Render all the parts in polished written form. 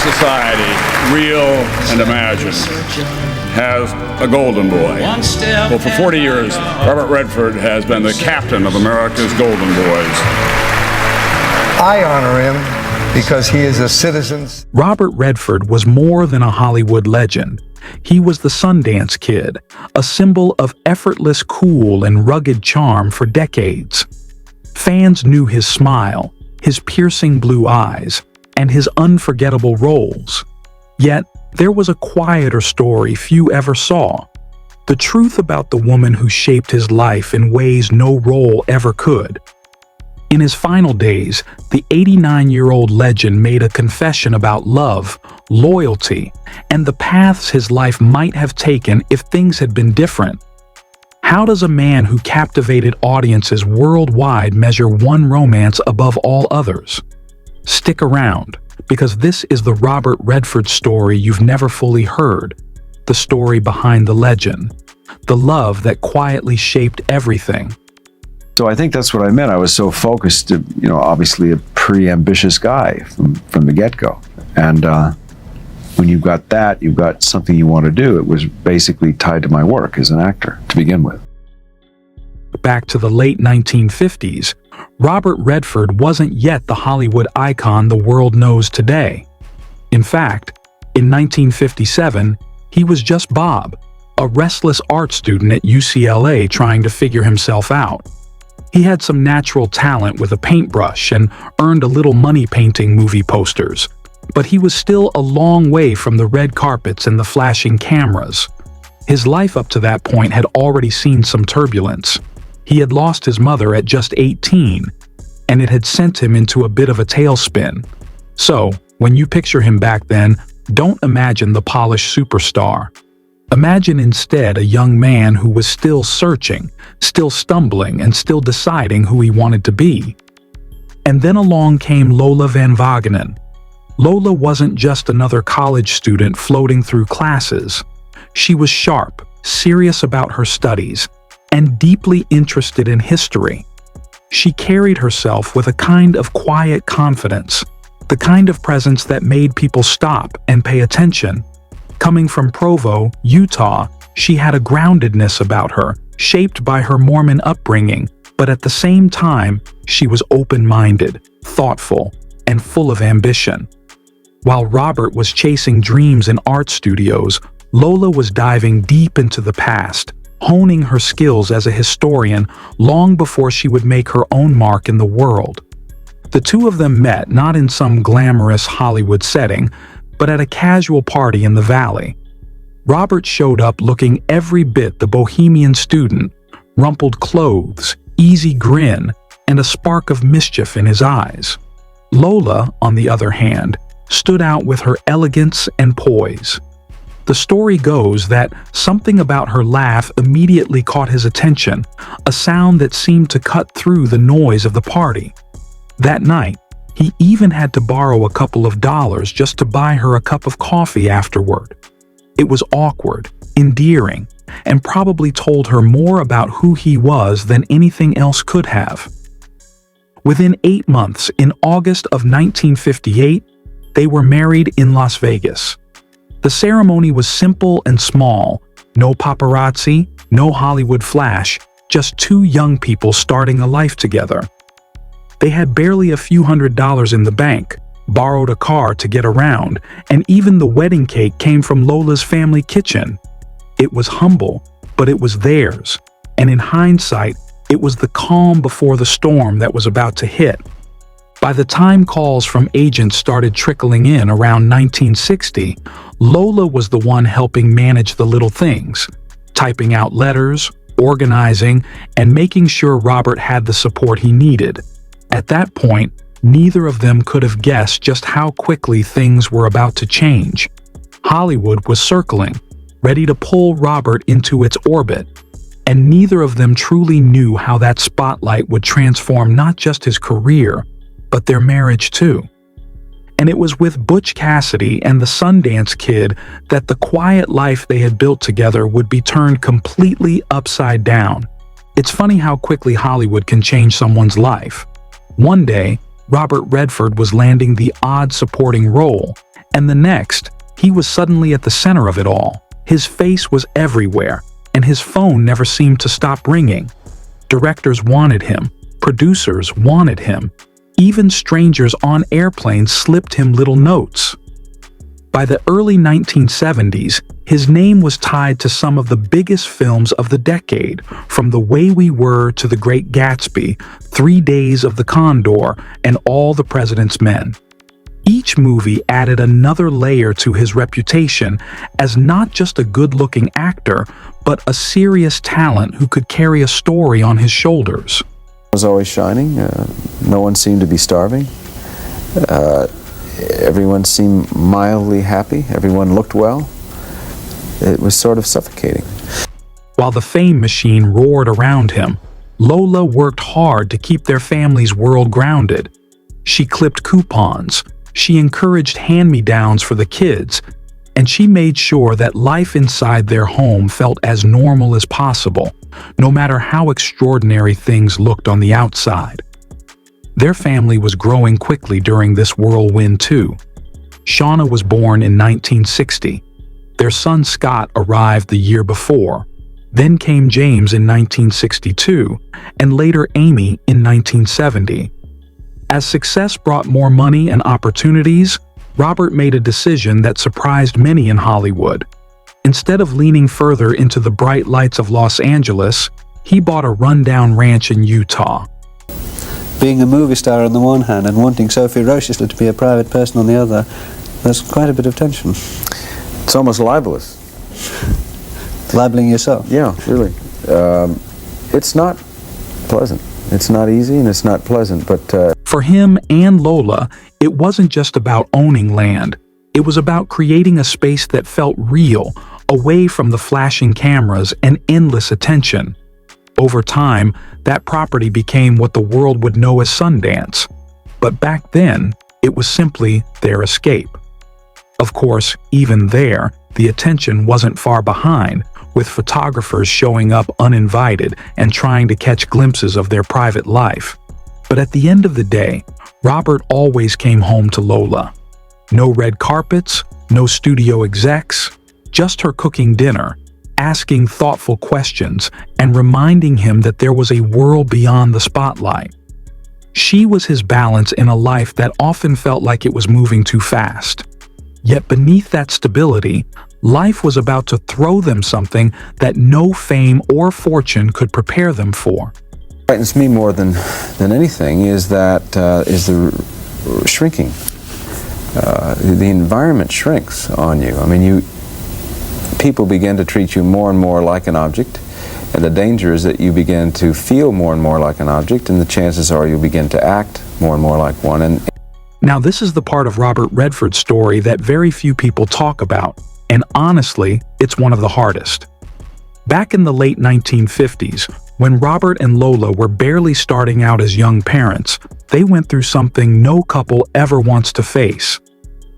society, real and imagined, has a golden boy. Well, for 40 years, Robert Redford has been the captain of America's Golden Boys. I honor him because he is a citizen. Robert Redford was more than a Hollywood legend. He was the Sundance Kid, a symbol of effortless cool and rugged charm for decades. Fans knew his smile, his piercing blue eyes, and his unforgettable roles. Yet, there was a quieter story few ever saw. The truth about the woman who shaped his life in ways no role ever could. In his final days, the 89-year-old legend made a confession about love, loyalty, and the paths his life might have taken if things had been different. How does a man who captivated audiences worldwide measure one romance above all others? Stick around, because this is the Robert Redford story you've never fully heard, the story behind the legend, the love that quietly shaped everything. So I think that's what I meant. I was so focused, obviously a pretty ambitious guy from the get-go. And when you've got that, you've got something you want to do. It was basically tied to my work as an actor to begin with. Back to the late 1950s, Robert Redford wasn't yet the Hollywood icon the world knows today. In fact, in 1957, he was just Bob, a restless art student at UCLA trying to figure himself out. He had some natural talent with a paintbrush and earned a little money painting movie posters, but he was still a long way from the red carpets and the flashing cameras. His life up to that point had already seen some turbulence. He had lost his mother at just 18, and it had sent him into a bit of a tailspin. So, when you picture him back then, don't imagine the polished superstar. Imagine instead a young man who was still searching, still stumbling, and still deciding who he wanted to be. And then along came Lola Van Wagenen. Lola wasn't just another college student floating through classes. She was sharp, serious about her studies, and deeply interested in history. She carried herself with a kind of quiet confidence, the kind of presence that made people stop and pay attention. Coming from Provo, Utah, she had a groundedness about her, shaped by her Mormon upbringing, but at the same time, she was open-minded, thoughtful, and full of ambition. While Robert was chasing dreams in art studios, Lola was diving deep into the past, honing her skills as a historian long before she would make her own mark in the world. The two of them met not in some glamorous Hollywood setting, but at a casual party in the Valley. Robert showed up looking every bit the bohemian student, rumpled clothes, easy grin, and a spark of mischief in his eyes. Lola, on the other hand, stood out with her elegance and poise. The story goes that something about her laugh immediately caught his attention, a sound that seemed to cut through the noise of the party. That night, he even had to borrow a couple of dollars just to buy her a cup of coffee afterward. It was awkward, endearing, and probably told her more about who he was than anything else could have. Within 8 months, in August of 1958, they were married in Las Vegas. The ceremony was simple and small, no paparazzi, no Hollywood flash, just two young people starting a life together. They had barely a few $100s in the bank, borrowed a car to get around, and even the wedding cake came from Lola's family kitchen. It was humble, but it was theirs, and in hindsight, it was the calm before the storm that was about to hit. By the time calls from agents started trickling in around 1960, Lola was the one helping manage the little things, typing out letters, organizing, and making sure Robert had the support he needed. At that point, neither of them could have guessed just how quickly things were about to change. Hollywood was circling, ready to pull Robert into its orbit, and neither of them truly knew how that spotlight would transform not just his career, but their marriage too. And it was with Butch Cassidy and the Sundance Kid that the quiet life they had built together would be turned completely upside down. It's funny how quickly Hollywood can change someone's life. One day, Robert Redford was landing the odd supporting role, And the next, he was suddenly at the center of it all. His face was everywhere, and his phone never seemed to stop ringing. Directors wanted him, producers wanted him, even strangers on airplanes slipped him little notes. By the early 1970s, his name was tied to some of the biggest films of the decade, from The Way We Were to The Great Gatsby, 3 Days of the Condor, and All the President's Men. Each movie added another layer to his reputation as not just a good-looking actor, but a serious talent who could carry a story on his shoulders. Was always shining. No one seemed to be starving. Everyone seemed mildly happy. Everyone looked well. It was sort of suffocating. While the fame machine roared around him, Lola worked hard to keep their family's world grounded. She clipped coupons, she encouraged hand-me-downs for the kids, and she made sure that life inside their home felt as normal as possible, no matter how extraordinary things looked on the outside. Their family was growing quickly during this whirlwind too. Shauna was born in 1960. Their son Scott arrived the year before. Then came James in 1962, and later Amy in 1970. As success brought more money and opportunities, Robert made a decision that surprised many in Hollywood. Instead of leaning further into the bright lights of Los Angeles, he bought a rundown ranch in Utah. Being a movie star on the one hand and wanting so ferociously to be a private person on the other, there's quite a bit of tension. It's almost libelous. Libeling yourself? Yeah, really. It's not pleasant. It's not easy and it's not pleasant, but... For him and Lola, it wasn't just about owning land. It was about creating a space that felt real, away from the flashing cameras and endless attention. Over time, that property became what the world would know as Sundance. But back then, it was simply their escape. Of course, even there, the attention wasn't far behind, with photographers showing up uninvited and trying to catch glimpses of their private life. But at the end of the day, Robert always came home to Lola. No red carpets, no studio execs, just her cooking dinner, asking thoughtful questions, and reminding him that there was a world beyond the spotlight. She was his balance in a life that often felt like it was moving too fast. Yet beneath that stability, life was about to throw them something that no fame or fortune could prepare them for. What frightens me more than anything is that is the shrinking. The environment shrinks on you. I mean, people begin to treat you more and more like an object, and the danger is that you begin to feel more and more like an object, and the chances are you'll begin to act more and more like one. Now, this is the part of Robert Redford's story that very few people talk about, and honestly, it's one of the hardest. Back in the late 1950s, when Robert and Lola were barely starting out as young parents, they went through something no couple ever wants to face.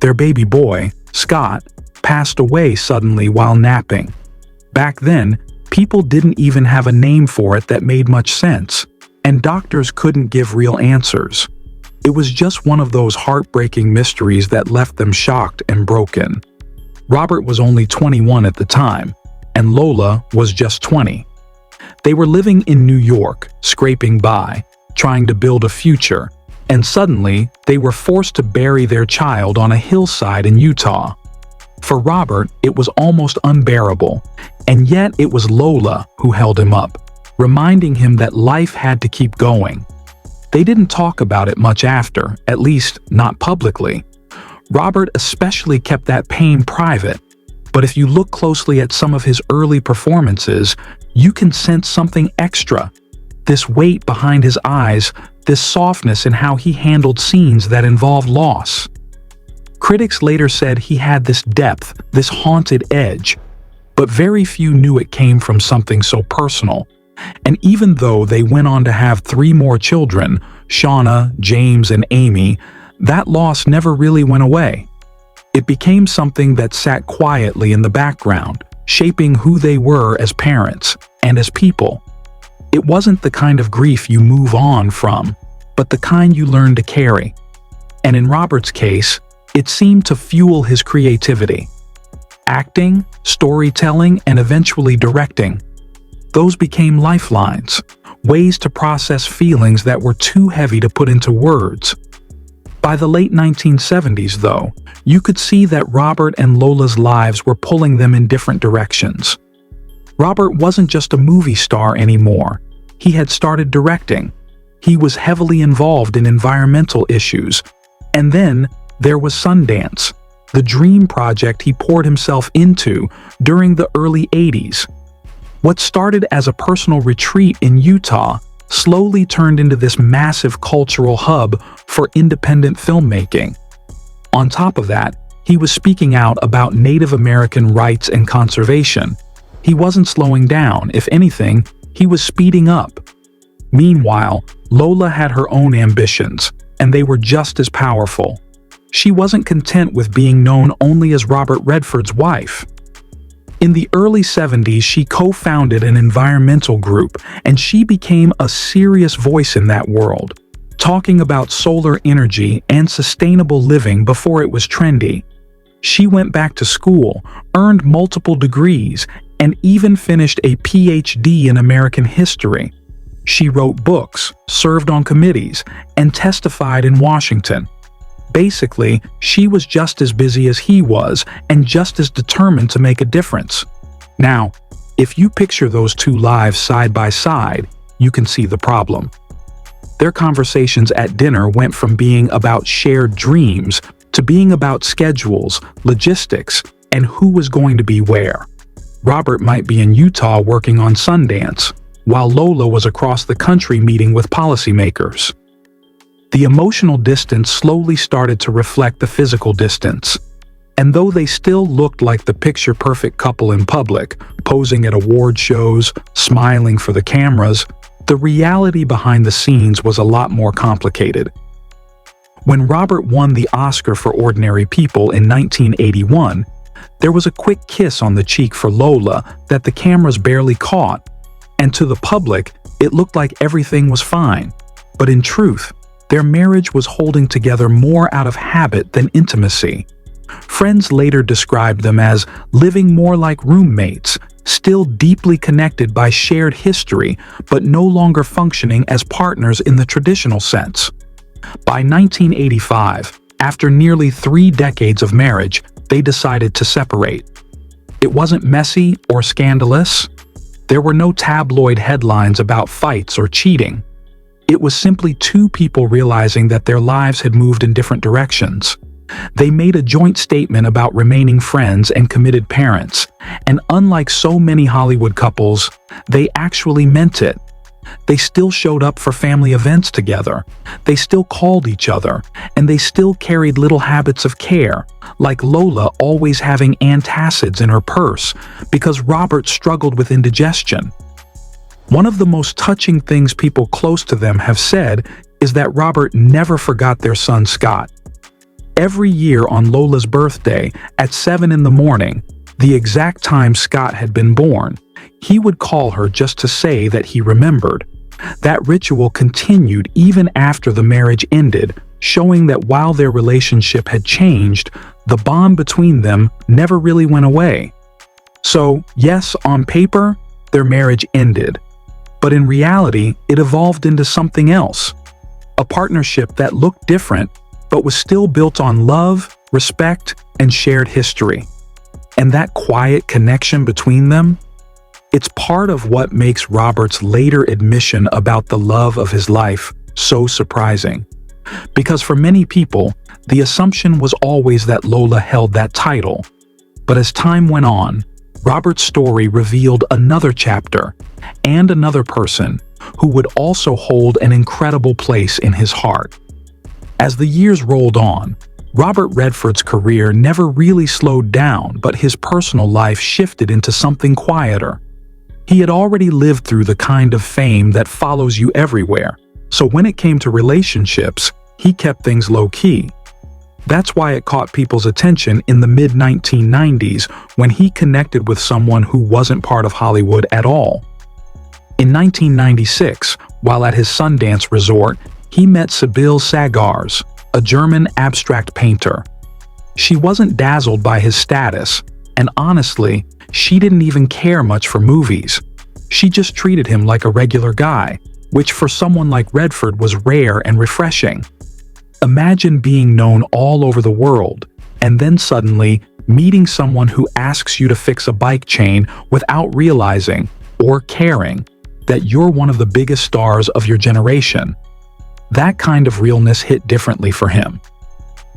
Their baby boy, Scott, passed away suddenly while napping. Back then, people didn't even have a name for it that made much sense, and doctors couldn't give real answers. It was just one of those heartbreaking mysteries that left them shocked and broken. Robert was only 21 at the time, and Lola was just 20. They were living in New York, scraping by, trying to build a future, and suddenly they were forced to bury their child on a hillside in Utah. For Robert, it was almost unbearable, and yet it was Lola who held him up, reminding him that life had to keep going. They didn't talk about it much after, at least not publicly. Robert especially kept that pain private, but if you look closely at some of his early performances, you can sense something extra. This weight behind his eyes, this softness in how he handled scenes that involved loss. Critics later said he had this depth, this haunted edge, but very few knew it came from something so personal. And even though they went on to have 3 more children, Shauna, James, and Amy, that loss never really went away. It became something that sat quietly in the background, shaping who they were as parents and as people. It wasn't the kind of grief you move on from, but the kind you learn to carry. And in Robert's case, It seemed to fuel his creativity. Acting, storytelling, and eventually directing. Those became lifelines, ways to process feelings that were too heavy to put into words. By the late 1970s, though, you could see that Robert and Lola's lives were pulling them in different directions. Robert wasn't just a movie star anymore. He had started directing. He was heavily involved in environmental issues. And then there was Sundance, the dream project he poured himself into during the early 80s. What started as a personal retreat in Utah slowly turned into this massive cultural hub for independent filmmaking. On top of that, he was speaking out about Native American rights and conservation. He wasn't slowing down. If anything, he was speeding up. Meanwhile, Lola had her own ambitions, and they were just as powerful. She wasn't content with being known only as Robert Redford's wife. In the early 70s, she co-founded an environmental group, and she became a serious voice in that world, talking about solar energy and sustainable living before it was trendy. She went back to school, earned multiple degrees, and even finished a PhD in American history. She wrote books, served on committees, and testified in Washington. Basically, she was just as busy as he was and just as determined to make a difference. Now, if you picture those two lives side by side, you can see the problem. Their conversations at dinner went from being about shared dreams to being about schedules, logistics, and who was going to be where. Robert might be in Utah working on Sundance, while Lola was across the country meeting with policymakers. The emotional distance slowly started to reflect the physical distance. And though they still looked like the picture-perfect couple in public, posing at award shows, smiling for the cameras, the reality behind the scenes was a lot more complicated. When Robert won the Oscar for Ordinary People in 1981, there was a quick kiss on the cheek for Lola that the cameras barely caught, and to the public, it looked like everything was fine. But in truth, their marriage was holding together more out of habit than intimacy. Friends later described them as living more like roommates, still deeply connected by shared history, but no longer functioning as partners in the traditional sense. By 1985, after nearly 3 decades of marriage, they decided to separate. It wasn't messy or scandalous. There were no tabloid headlines about fights or cheating. It was simply two people realizing that their lives had moved in different directions. They made a joint statement about remaining friends and committed parents, and unlike so many Hollywood couples, they actually meant it. They still showed up for family events together, they still called each other, and they still carried little habits of care, like Lola always having antacids in her purse because Robert struggled with indigestion. One of the most touching things people close to them have said is that Robert never forgot their son Scott. Every year on Lola's birthday, at 7 in the morning, the exact time Scott had been born, he would call her just to say that he remembered. That ritual continued even after the marriage ended, showing that while their relationship had changed, the bond between them never really went away. So, yes, on paper, their marriage ended. But in reality, it evolved into something else. A partnership that looked different, but was still built on love, respect, and shared history. And that quiet connection between them? It's part of what makes Robert's later admission about the love of his life so surprising. Because for many people, the assumption was always that Lola held that title. But as time went on, Robert's story revealed another chapter and another person who would also hold an incredible place in his heart. As the years rolled on, Robert Redford's career never really slowed down, but his personal life shifted into something quieter. He had already lived through the kind of fame that follows you everywhere, so when it came to relationships, he kept things low-key. That's why it caught people's attention in the mid-1990s when he connected with someone who wasn't part of Hollywood at all. In 1996, while at his Sundance resort, he met Sybil Sagars, a German abstract painter. She wasn't dazzled by his status, and honestly, she didn't even care much for movies. She just treated him like a regular guy, which for someone like Redford was rare and refreshing. Imagine being known all over the world, and then suddenly meeting someone who asks you to fix a bike chain without realizing or caring that you're one of the biggest stars of your generation. That kind of realness hit differently for him.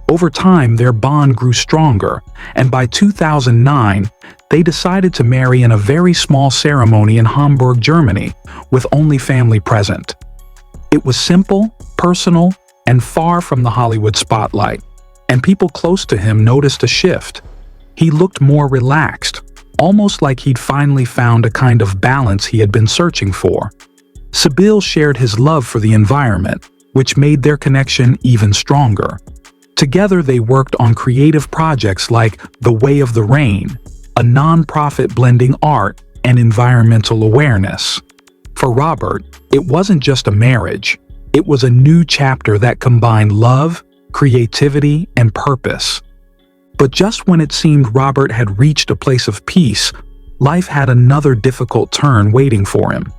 Over time, their bond grew stronger, and by 2009, they decided to marry in a very small ceremony in Hamburg, Germany, with only family present. It was simple, personal, and far from the Hollywood spotlight, and people close to him noticed a shift. He looked more relaxed, almost like he'd finally found a kind of balance he had been searching for. Sybille shared his love for the environment, which made their connection even stronger. Together they worked on creative projects like The Way of the Rain, a non-profit blending art and environmental awareness. For Robert, it wasn't just a marriage, it was a new chapter that combined love, creativity, and purpose. But just when it seemed Robert had reached a place of peace, life had another difficult turn waiting for him.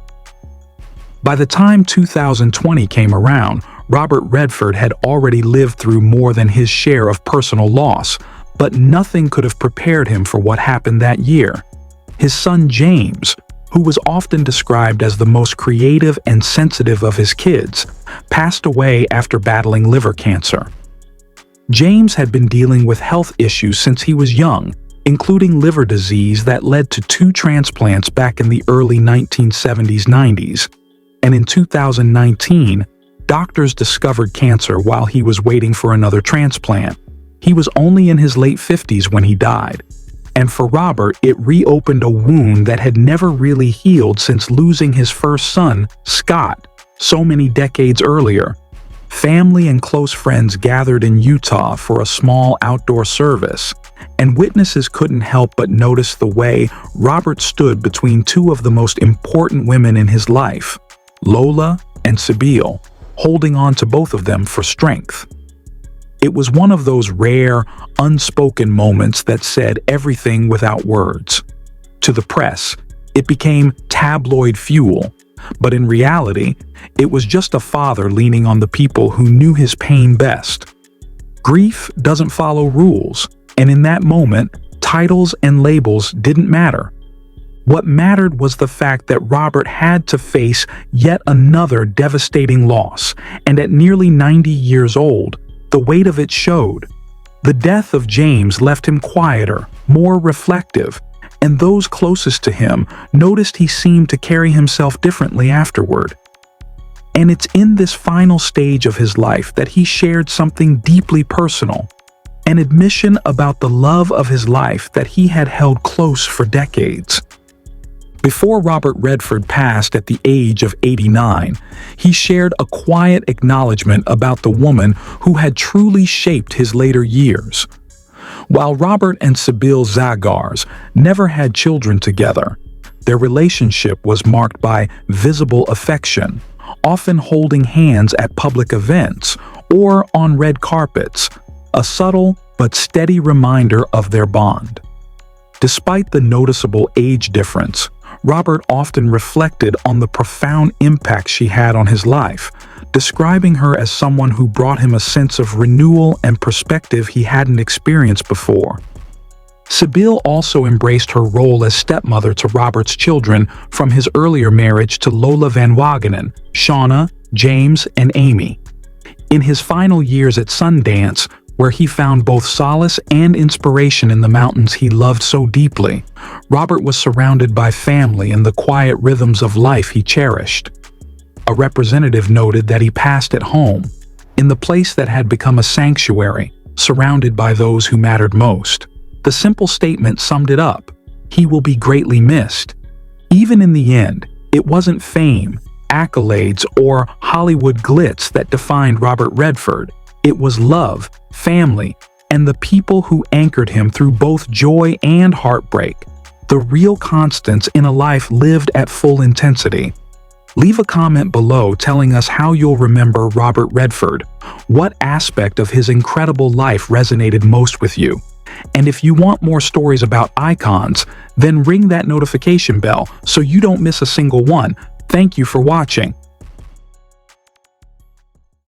By the time 2020 came around, Robert Redford had already lived through more than his share of personal loss, but nothing could have prepared him for what happened that year. His son James, who was often described as the most creative and sensitive of his kids, passed away after battling liver cancer. James had been dealing with health issues since he was young, including liver disease that led to 2 transplants back in the early 1970s-90s. And in 2019, doctors discovered cancer while he was waiting for another transplant. He was only in his late 50s when he died. And for Robert, it reopened a wound that had never really healed since losing his first son, Scott, so many decades earlier. Family and close friends gathered in Utah for a small outdoor service, and witnesses couldn't help but notice the way Robert stood between 2 of the most important women in his life, Lola and Sybille, holding on to both of them for strength. It was one of those rare, unspoken moments that said everything without words. To the press, it became tabloid fuel, but in reality, it was just a father leaning on the people who knew his pain best. Grief doesn't follow rules, and in that moment, titles and labels didn't matter. What mattered was the fact that Robert had to face yet another devastating loss, and at nearly 90 years old, the weight of it showed. The death of James left him quieter, more reflective, and those closest to him noticed he seemed to carry himself differently afterward. And it's in this final stage of his life that he shared something deeply personal, an admission about the love of his life that he had held close for decades. Before Robert Redford passed at the age of 89, he shared a quiet acknowledgement about the woman who had truly shaped his later years. While Robert and Sybille Zagars never had children together, their relationship was marked by visible affection, often holding hands at public events or on red carpets, a subtle but steady reminder of their bond. Despite the noticeable age difference, Robert often reflected on the profound impact she had on his life, describing her as someone who brought him a sense of renewal and perspective he hadn't experienced before. Sybille also embraced her role as stepmother to Robert's children from his earlier marriage to Lola Van Wagenen, Shauna, James, and Amy. In his final years at Sundance, where he found both solace and inspiration in the mountains he loved so deeply, Robert was surrounded by family and the quiet rhythms of life he cherished. A representative noted that he passed at home, in the place that had become a sanctuary, surrounded by those who mattered most. The simple statement summed it up: he will be greatly missed. Even in the end, it wasn't fame, accolades, or Hollywood glitz that defined Robert Redford. It was love, family, and the people who anchored him through both joy and heartbreak, the real constants in a life lived at full intensity. Leave a comment below telling us how you'll remember Robert Redford. What aspect of his incredible life resonated most with you? And if you want more stories about icons, then ring that notification bell so you don't miss a single one. Thank you for watching.